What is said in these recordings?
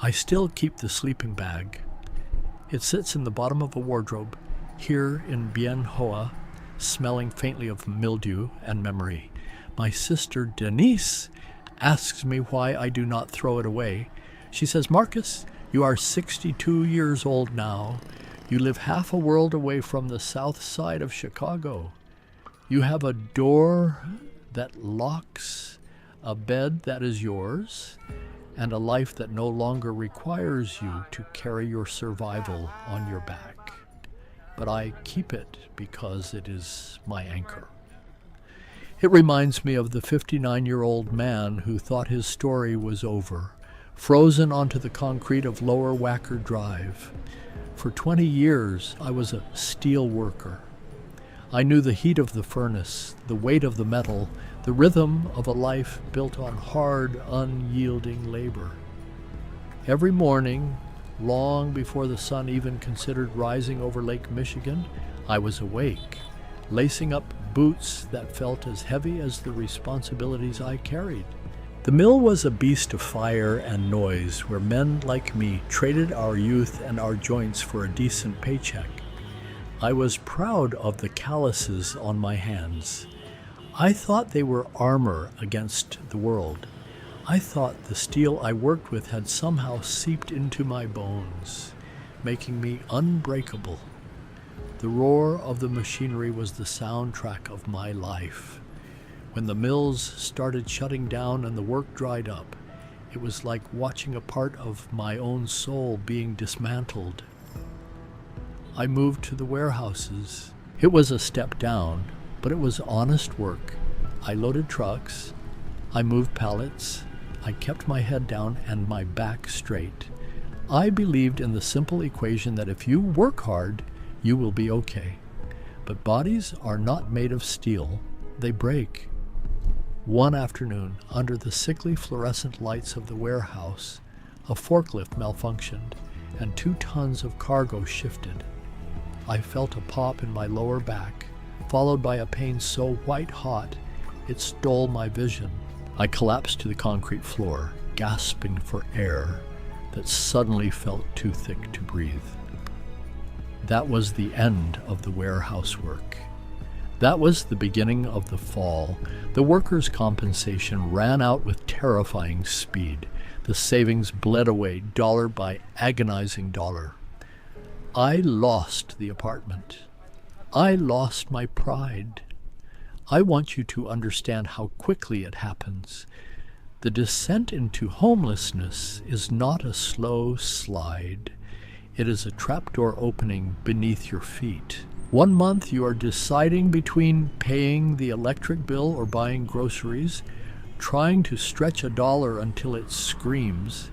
I still keep the sleeping bag. It sits in the bottom of a wardrobe here in Bien Hoa, smelling faintly of mildew and memory. My sister Denise asks me why I do not throw it away. She says, "Marcus, you are 62 years old now. You live half a world away from the south side of Chicago. You have a door that locks, a bed that is yours, and a life that no longer requires you to carry your survival on your back. But I keep it because it is my anchor." It reminds me of the 59-year-old man who thought his story was over, frozen onto the concrete of Lower Wacker Drive. For 20 years, I was a steel worker. I knew the heat of the furnace, the weight of the metal, the rhythm of a life built on hard, unyielding labor. Every morning, long before the sun even considered rising over Lake Michigan, I was awake, lacing up boots that felt as heavy as the responsibilities I carried. The mill was a beast of fire and noise where men like me traded our youth and our joints for a decent paycheck. I was proud of the calluses on my hands. I thought they were armor against the world. I thought the steel I worked with had somehow seeped into my bones, making me unbreakable. The roar of the machinery was the soundtrack of my life. When the mills started shutting down and the work dried up, it was like watching a part of my own soul being dismantled. I moved to the warehouses. It was a step down, but it was honest work. I loaded trucks, I moved pallets, I kept my head down and my back straight. I believed in the simple equation that if you work hard, you will be okay. But bodies are not made of steel, they break. One afternoon, under the sickly fluorescent lights of the warehouse, a forklift malfunctioned and 2 tons of cargo shifted. I felt a pop in my lower back, followed by a pain so white-hot it stole my vision. I collapsed to the concrete floor, gasping for air that suddenly felt too thick to breathe. That was the end of the warehouse work. That was the beginning of the fall. The workers' compensation ran out with terrifying speed. The savings bled away dollar by agonizing dollar. I lost the apartment. I lost my pride. I want you to understand how quickly it happens. The descent into homelessness is not a slow slide. It is a trapdoor opening beneath your feet. 1 month you are deciding between paying the electric bill or buying groceries, trying to stretch $1 until it screams,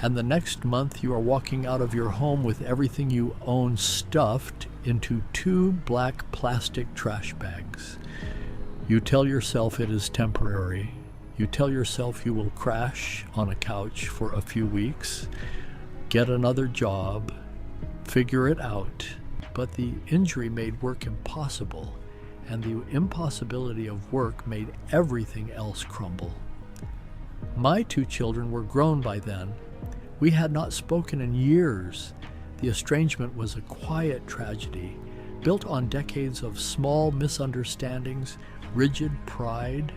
and the next month you are walking out of your home with everything you own stuffed into 2 black plastic trash bags. You tell yourself it is temporary. You tell yourself you will crash on a couch for a few weeks, get another job, figure it out. But the injury made work impossible, and the impossibility of work made everything else crumble. My 2 children were grown by then. We had not spoken in years. The estrangement was a quiet tragedy, built on decades of small misunderstandings, rigid pride,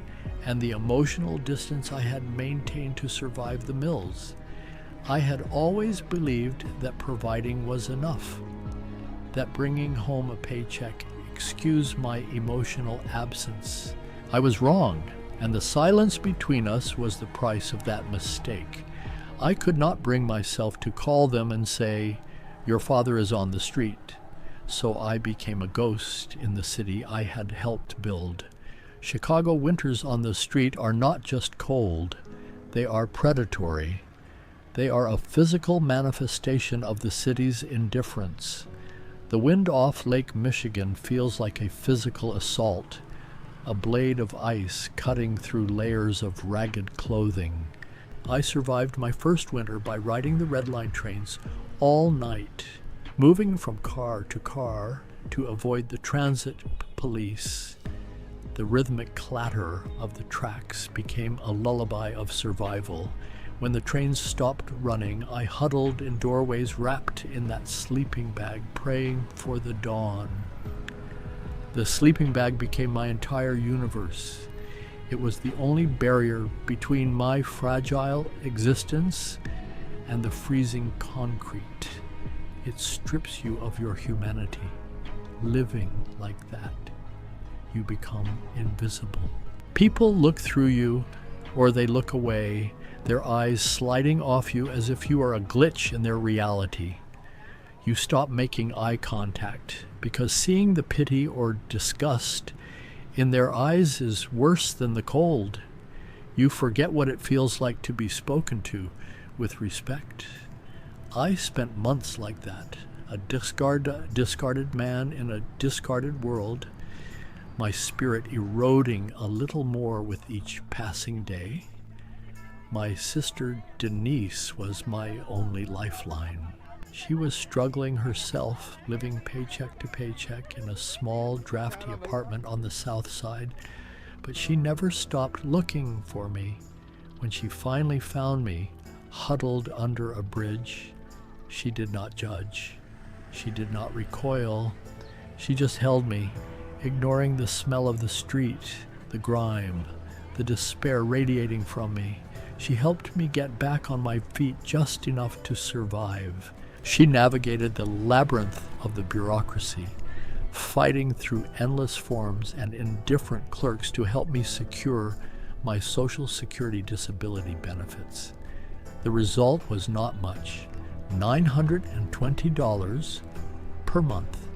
and the emotional distance I had maintained to survive the mills. I had always believed that providing was enough, that bringing home a paycheck excused my emotional absence. I was wrong, and the silence between us was the price of that mistake. I could not bring myself to call them and say, "Your father is on the street." So I became a ghost in the city I had helped build. Chicago winters on the street are not just cold, they are predatory. They are a physical manifestation of the city's indifference. The wind off Lake Michigan feels like a physical assault, a blade of ice cutting through layers of ragged clothing. I survived my first winter by riding the Red Line trains all night, moving from car to avoid the transit police. The rhythmic clatter of the tracks became a lullaby of survival. When the trains stopped running, I huddled in doorways wrapped in that sleeping bag, praying for the dawn. The sleeping bag became my entire universe. It was the only barrier between my fragile existence and the freezing concrete. It strips you of your humanity. Living like that, you become invisible. People look through you or they look away, their eyes sliding off you as if you are a glitch in their reality. You stop making eye contact because seeing the pity or disgust in their eyes is worse than the cold. You forget what it feels like to be spoken to with respect. I spent months like that, a discarded man in a discarded world, my spirit eroding a little more with each passing day. My sister Denise was my only lifeline. She was struggling herself, living paycheck to paycheck in a small, drafty apartment on the south side, but she never stopped looking for me. When she finally found me, huddled under a bridge, she did not judge. She did not recoil. She just held me, ignoring the smell of the street, the grime, the despair radiating from me. She helped me get back on my feet just enough to survive. She navigated the labyrinth of the bureaucracy, fighting through endless forms and indifferent clerks to help me secure my Social Security disability benefits. The result was not much, $920 per month.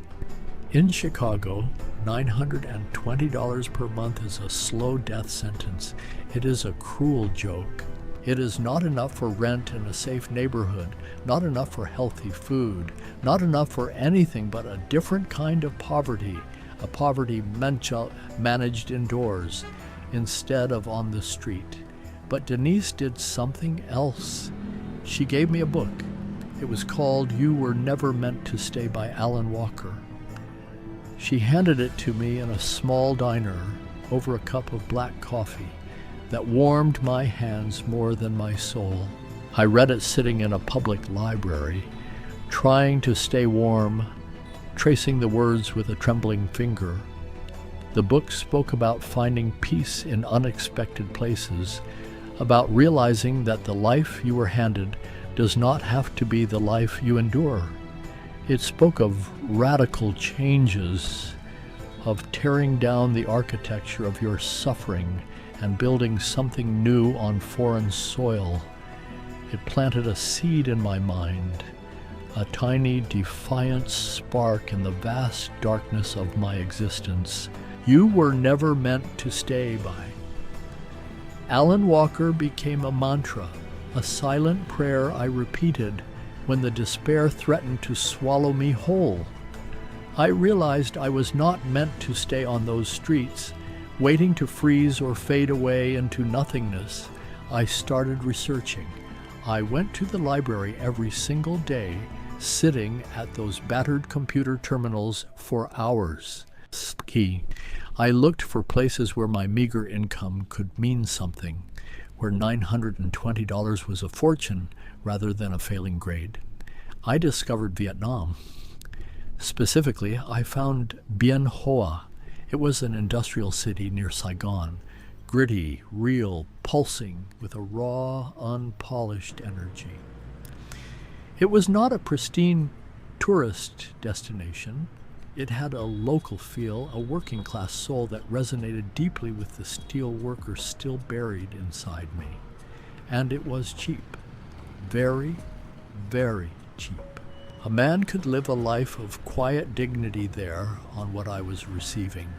In Chicago, $920 per month is a slow death sentence. It is a cruel joke. It is not enough for rent in a safe neighborhood, not enough for healthy food, not enough for anything but a different kind of poverty, a poverty managed indoors instead of on the street. But Denise did something else. She gave me a book. It was called You Were Never Meant to Stay by Alan Walker. She handed it to me in a small diner over a cup of black coffee that warmed my hands more than my soul. I read it sitting in a public library, trying to stay warm, tracing the words with a trembling finger. The book spoke about finding peace in unexpected places, about realizing that the life you were handed does not have to be the life you endure. It spoke of radical changes, of tearing down the architecture of your suffering and building something new on foreign soil. It planted a seed in my mind, a tiny defiant spark in the vast darkness of my existence. You were never meant to stay by. Alan Walker became a mantra, a silent prayer I repeated when the despair threatened to swallow me whole. I realized I was not meant to stay on those streets, waiting to freeze or fade away into nothingness. I started researching. I went to the library every single day, sitting at those battered computer terminals for hours. Key. I looked for places where my meager income could mean something, where $920 was a fortune rather than a failing grade. I discovered Vietnam. Specifically, I found Bien Hoa. It was an industrial city near Saigon, gritty, real, pulsing with a raw, unpolished energy. It was not a pristine tourist destination. It had a local feel, a working-class soul that resonated deeply with the steel worker still buried inside me. And it was cheap. Very, very cheap. A man could live a life of quiet dignity there on what I was receiving.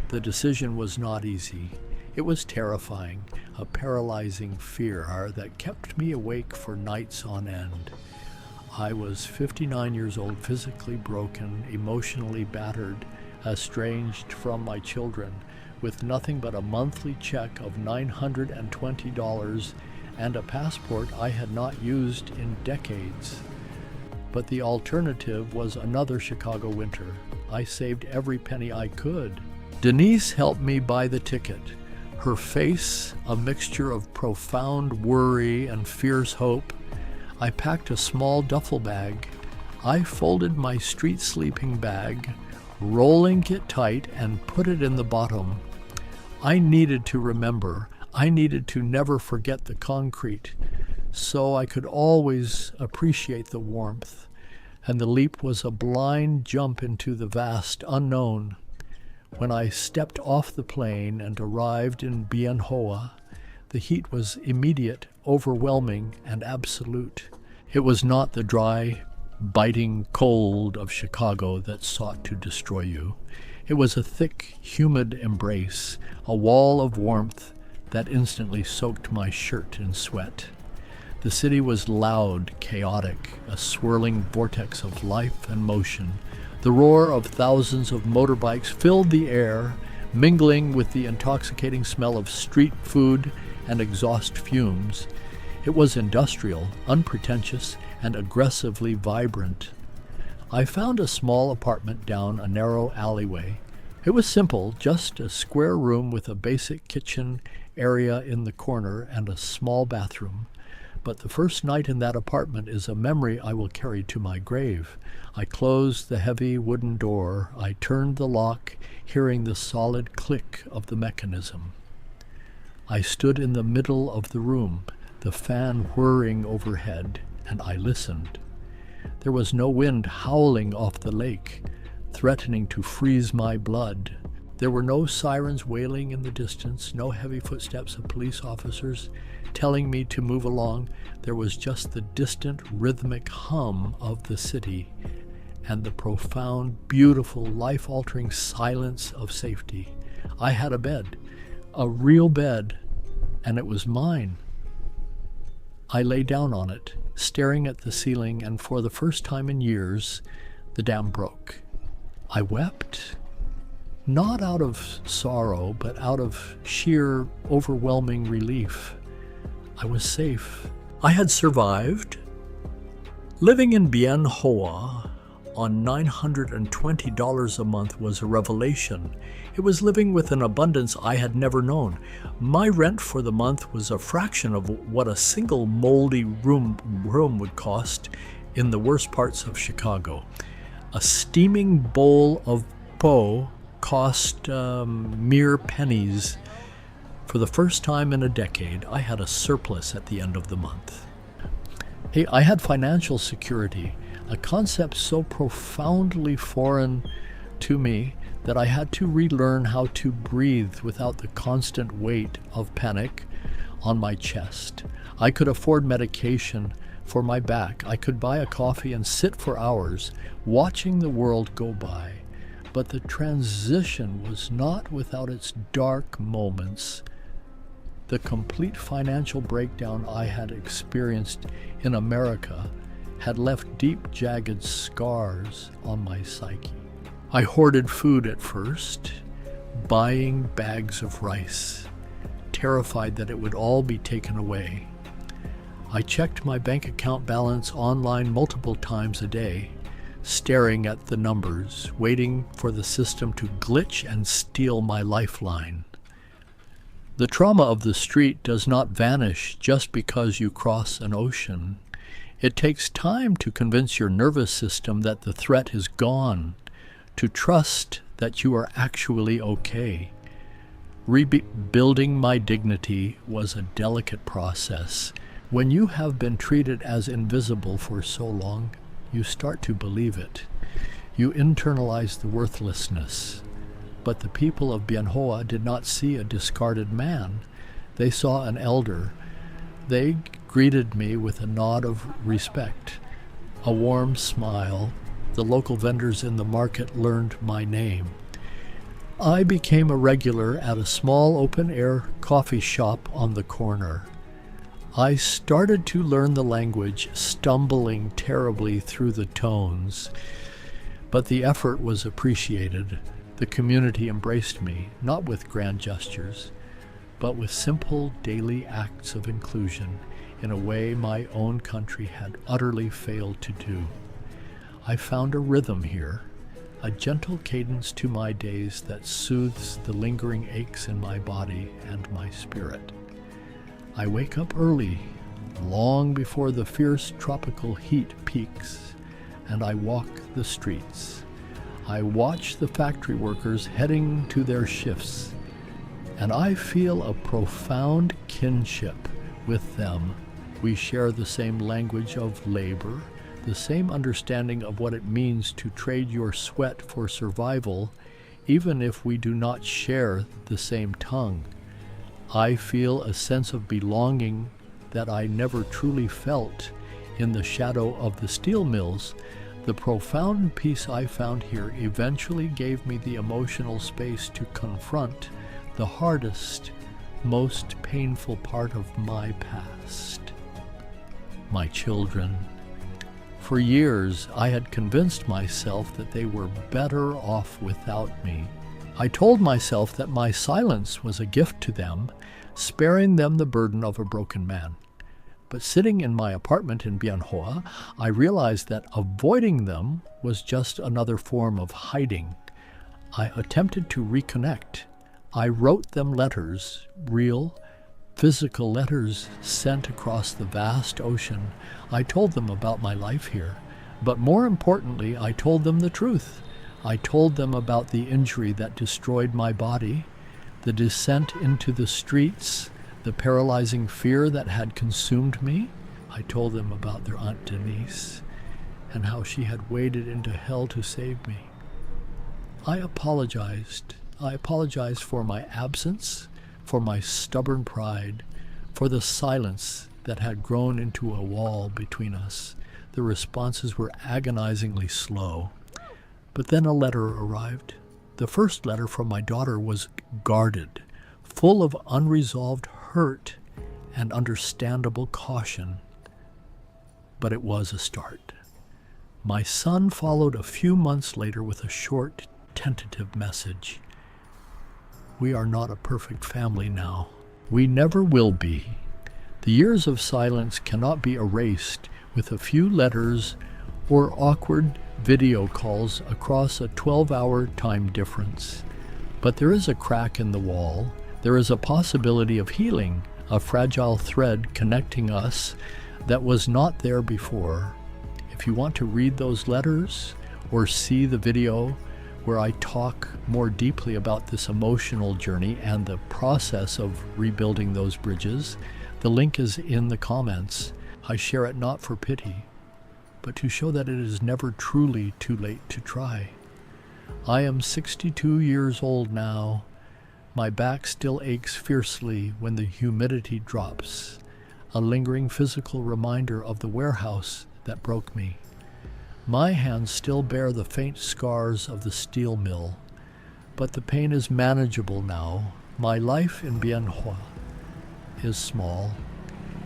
The decision was not easy. It was terrifying, a paralyzing fear that kept me awake for nights on end. I was 59 years old, physically broken, emotionally battered, estranged from my children, with nothing but a monthly check of $920 and a passport I had not used in decades. But the alternative was another Chicago winter. I saved every penny I could. Denise helped me buy the ticket. her face a mixture of profound worry and fierce hope. I packed a small duffel bag. I folded my street sleeping bag, rolling it tight, and put it in the bottom. I needed to remember. I needed to never forget the concrete, so I could always appreciate the warmth. And the leap was a blind jump into the vast unknown. When I stepped off the plane and arrived in Bien Hoa, the heat was immediate, overwhelming, and absolute. It was not the dry, biting cold of Chicago that sought to destroy you. It was a thick, humid embrace, a wall of warmth that instantly soaked my shirt in sweat. The city was loud, chaotic, a swirling vortex of life and motion. The roar of thousands of motorbikes filled the air, mingling with the intoxicating smell of street food and exhaust fumes. It was industrial, unpretentious, and aggressively vibrant. I found a small apartment down a narrow alleyway. It was simple, just a square room with a basic kitchen area in the corner and a small bathroom. But the first night in that apartment is a memory I will carry to my grave. I closed the heavy wooden door. I turned the lock, hearing the solid click of the mechanism. I stood in the middle of the room, the fan whirring overhead, and I listened. There was no wind howling off the lake, threatening to freeze my blood. There were no sirens wailing in the distance, no heavy footsteps of police officers telling me to move along. There was just the distant rhythmic hum of the city and the profound, beautiful, life-altering silence of safety. I had a bed, a real bed, and it was mine. I lay down on it, staring at the ceiling, and for the first time in years, the dam broke. I wept, not out of sorrow, but out of sheer, overwhelming relief. I was safe. I had survived. Living in Bien Hoa on $920 a month was a revelation. It was living with an abundance I had never known. My rent for the month was a fraction of what a single moldy room would cost in the worst parts of Chicago. A steaming bowl of po cost mere pennies. For the first time in a decade, I had a surplus at the end of the month. Hey, I had financial security, a concept so profoundly foreign to me that I had to relearn how to breathe without the constant weight of panic on my chest. I could afford medication for my back. I could buy a coffee and sit for hours watching the world go by. But the transition was not without its dark moments. The complete financial breakdown I had experienced in America had left deep, jagged scars on my psyche. I hoarded food at first, buying bags of rice, terrified that it would all be taken away. I checked my bank account balance online multiple times a day, staring at the numbers, waiting for the system to glitch and steal my lifeline. The trauma of the street does not vanish just because you cross an ocean. It takes time to convince your nervous system that the threat is gone, to trust that you are actually okay. Rebuilding my dignity was a delicate process. When you have been treated as invisible for so long, you start to believe it. You internalize the worthlessness. But the people of Bien Hoa did not see a discarded man. They saw an elder. They greeted me with a nod of respect, a warm smile. The local vendors in the market learned my name. I became a regular at a small open-air coffee shop on the corner. I started to learn the language, stumbling terribly through the tones. But the effort was appreciated. The community embraced me, not with grand gestures, but with simple daily acts of inclusion in a way my own country had utterly failed to do. I found a rhythm here, a gentle cadence to my days that soothes the lingering aches in my body and my spirit. I wake up early, long before the fierce tropical heat peaks, and I walk the streets. I watch the factory workers heading to their shifts, and I feel a profound kinship with them. We share the same language of labor, the same understanding of what it means to trade your sweat for survival, even if we do not share the same tongue. I feel a sense of belonging that I never truly felt in the shadow of the steel mills. The profound peace I found here eventually gave me the emotional space to confront the hardest, most painful part of my past. My children. For years, I had convinced myself that they were better off without me. I told myself that my silence was a gift to them, sparing them the burden of a broken man. But sitting in my apartment in Bien Hoa, I realized that avoiding them was just another form of hiding. I attempted to reconnect. I wrote them letters, real, physical letters sent across the vast ocean. I told them about my life here. But more importantly, I told them the truth. I told them about the injury that destroyed my body, the descent into the streets, the paralyzing fear that had consumed me. I told them about their Aunt Denise and how she had waded into hell to save me. I apologized. I apologized for my absence, for my stubborn pride, for the silence that had grown into a wall between us. The responses were agonizingly slow. But then a letter arrived. The first letter from my daughter was guarded, full of unresolved hurt and understandable caution. But it was a start. My son followed a few months later with a short, tentative message. We are not a perfect family now. We never will be. The years of silence cannot be erased with a few letters or awkward video calls across a 12-hour time difference. But there is a crack in the wall. There is a possibility of healing, a fragile thread connecting us that was not there before. If you want to read those letters or see the video where I talk more deeply about this emotional journey and the process of rebuilding those bridges, the link is in the comments. I share it not for pity, but to show that it is never truly too late to try. I am 62 years old now. My back still aches fiercely when the humidity drops, a lingering physical reminder of the warehouse that broke me. My hands still bear the faint scars of the steel mill, but the pain is manageable now. My life in Bien Hoa is small.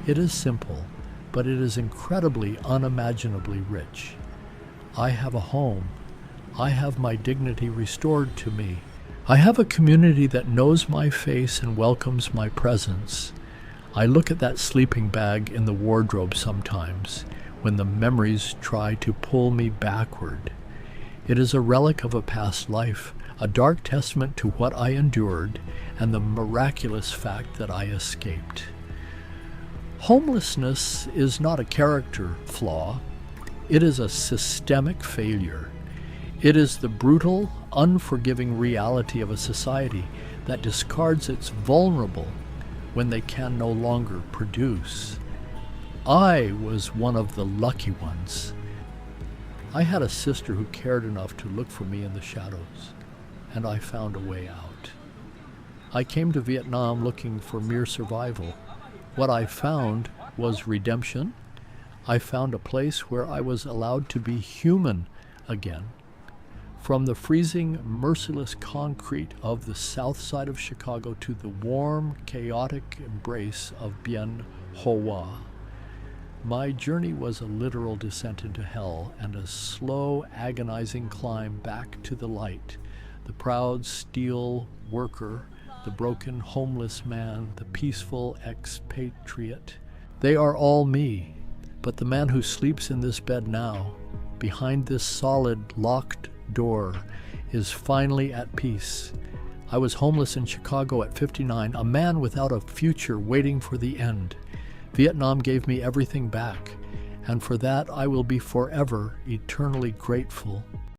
It is simple, but it is incredibly, unimaginably rich. I have a home. I have my dignity restored to me. I have a community that knows my face and welcomes my presence. I look at that sleeping bag in the wardrobe sometimes when the memories try to pull me backward. It is a relic of a past life, a dark testament to what I endured and the miraculous fact that I escaped. Homelessness is not a character flaw. It is a systemic failure. It is the brutal, unforgiving reality of a society that discards its vulnerable when they can no longer produce. I was one of the lucky ones. I had a sister who cared enough to look for me in the shadows, and I found a way out. I came to Vietnam looking for mere survival. What I found was redemption. I found a place where I was allowed to be human again. From the freezing, merciless concrete of the south side of Chicago to the warm, chaotic embrace of Bien Hoa, my journey was a literal descent into hell and a slow, agonizing climb back to the light. The proud steel worker, the broken homeless man, the peaceful expatriate. They are all me, but the man who sleeps in this bed now, behind this solid, locked door is finally at peace. I was homeless in Chicago at 59, a man without a future waiting for the end. Vietnam gave me everything back, and for that I will be forever eternally grateful.